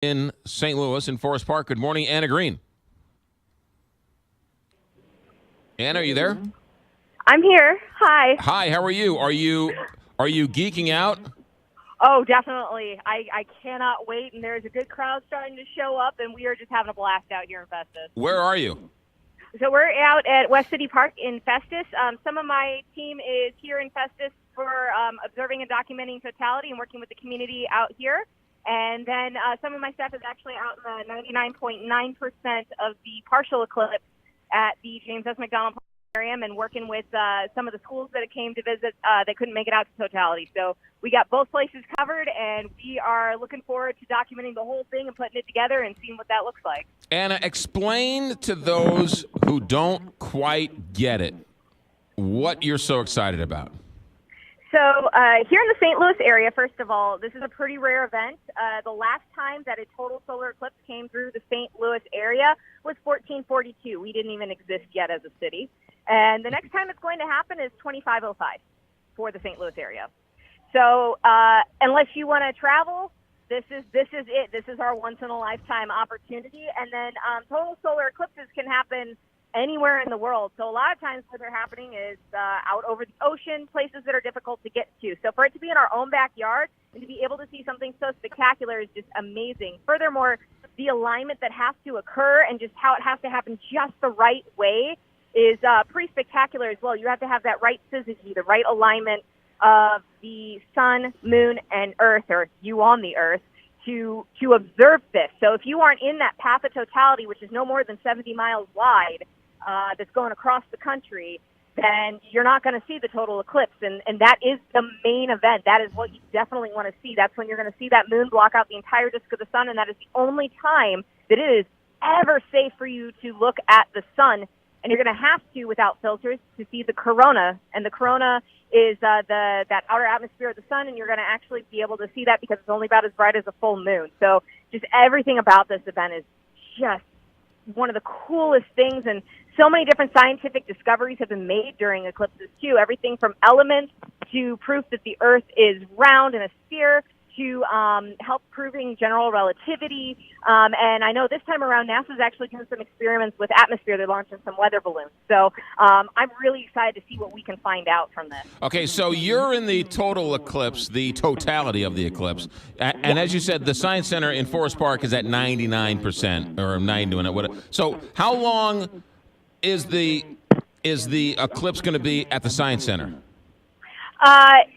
in St. Louis in Forest Park. Good morning, Anna Green. Anna, are you there? I'm here. Hi. Hi, how are you? Are you geeking out? Oh, definitely. I cannot wait, and there's a good crowd starting to show up, and we are just having a blast out here in Festus. Where are you? So we're out at West City Park in Festus. Some of my team is here in Festus for observing and documenting totality and working with the community out here. And then some of my staff is actually out in the 99.9% of the partial eclipse at the James S. McDonald Planetarium and working with some of the schools that came to visit that couldn't make it out to totality. So we got both places covered, and we are looking forward to documenting the whole thing and putting it together and seeing what that looks like. Anna, explain to those who don't quite get it what you're so excited about. So here in the St. Louis area, first of all, this is a pretty rare event. The last time that a total solar eclipse came through the St. Louis area was 1442. We didn't even exist yet as a city. And the next time it's going to happen is 2505 for the St. Louis area. So unless you want to travel, this is it. This is our once-in-a-lifetime opportunity. And then total solar eclipses can happen anywhere in the world. So a lot of times where they're happening is out over the ocean, places that are difficult to get to. So for it to be in our own backyard and to be able to see something so spectacular is just amazing. Furthermore, the alignment that has to occur and just how it has to happen just the right way is pretty spectacular as well. You have to have that right syzygy, the right alignment of the sun, moon, and earth, or you on the earth, to observe this. So if you aren't in that path of totality, which is no more than 70 miles wide, that's going across the country, then you're not going to see the total eclipse. And that is the main event. That is what you definitely want to see. That's when you're going to see that moon block out the entire disk of the sun, and that is the only time that it is ever safe for you to look at the sun. And you're going to have to, without filters, to see the corona. And the corona is that outer atmosphere of the sun, and you're going to actually be able to see that because it's only about as bright as a full moon. So just everything about this event is just one of the coolest things, and so many different scientific discoveries have been made during eclipses too. Everything from elements to proof that the Earth is round in a sphere to help proving general relativity. And I know this time around NASA's actually doing some experiments with atmosphere. They're launching some weather balloons. So I'm really excited to see what we can find out from this. Okay, so you're in the total eclipse, the totality of the eclipse. And as you said, the Science Center in Forest Park is at 99%, or 9 So how long is the eclipse going to be at the Science Center?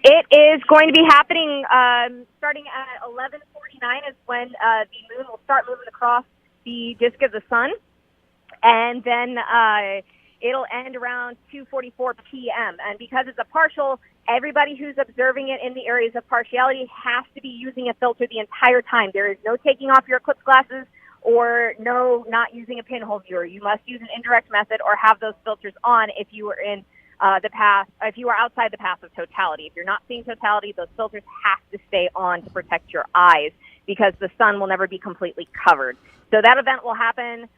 It is going to be happening starting at 11:49 is when the moon will start moving across the disk of the sun, and then it'll end around 2:44 p.m. And because it's a partial, everybody who's observing it in the areas of partiality has to be using a filter the entire time. There is no taking off your eclipse glasses or no not using a pinhole viewer. You must use an indirect method or have those filters on if you are in the path, if you are outside the path of totality. If you're not seeing totality, those filters have to stay on to protect your eyes because the sun will never be completely covered. So that event will happen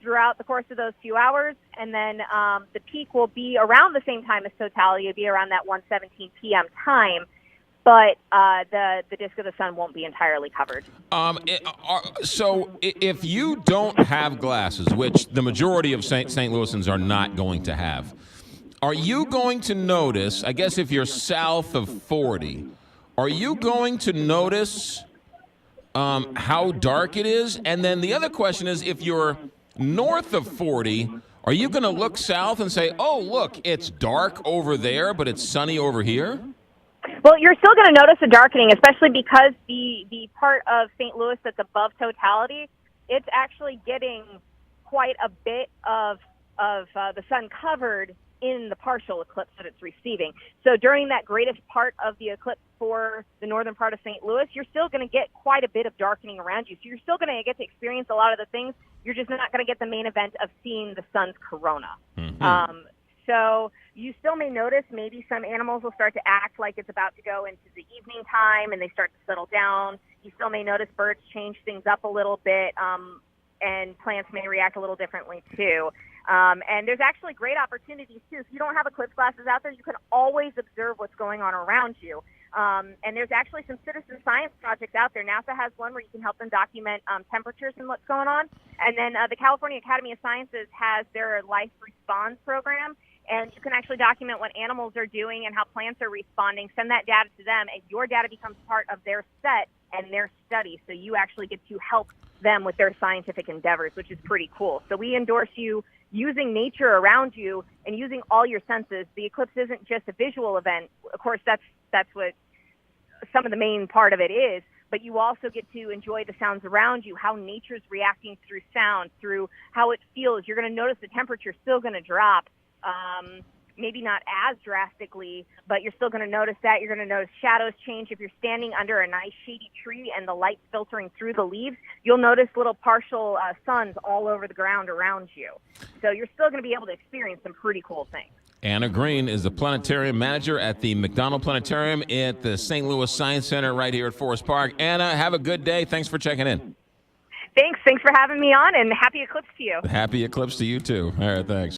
throughout the course of those few hours, and then the peak will be around the same time as totality. It'll be around that 1:17 p.m. time, but the disk of the sun won't be entirely covered. So if you don't have glasses, which the majority of St. Louisans are not going to have, are you going to notice, I guess if you're south of 40, are you going to notice how dark it is? And then the other question is, if you're north of 40, are you going to look south and say, oh, look, it's dark over there, but it's sunny over here? Well, you're still going to notice a darkening, especially because the part of St. Louis that's above totality, it's actually getting quite a bit of the sun covered in the partial eclipse that it's receiving. So during that greatest part of the eclipse for the northern part of St. Louis, you're still going to get quite a bit of darkening around you. So you're still going to get to experience a lot of the things. You're just not going to get the main event of seeing the sun's corona. Mm-hmm. So you still may notice maybe some animals will start to act like it's about to go into the evening time and they start to settle down. You still may notice birds change things up a little bit, and plants may react a little differently too. And there's actually great opportunities too. If you don't have eclipse glasses out there, you can always observe what's going on around you. And there's actually some citizen science projects out there. NASA has one where you can help them document temperatures and what's going on. And then the California Academy of Sciences has their Life Responds program. And you can actually document what animals are doing and how plants are responding, send that data to them, and your data becomes part of their set and their study. So you actually get to help them with their scientific endeavors, which is pretty cool. So we endorse you using nature around you and using all your senses. The eclipse isn't just a visual event. Of course, that's what some of the main part of it is, but you also get to enjoy the sounds around you, how nature's reacting through sound, through how it feels. You're going to notice the temperature still going to drop. Maybe not as drastically, but you're still going to notice that. You're going to notice shadows change. If you're standing under a nice shady tree and the light's filtering through the leaves, you'll notice little partial suns all over the ground around you. So you're still going to be able to experience some pretty cool things. Anna Green is the planetarium manager at the McDonald Planetarium at the St. Louis Science Center right here at Forest Park. Anna, have a good day. Thanks for checking in. Thanks for having me on, and happy eclipse to you. Happy eclipse to you, too. All right, thanks.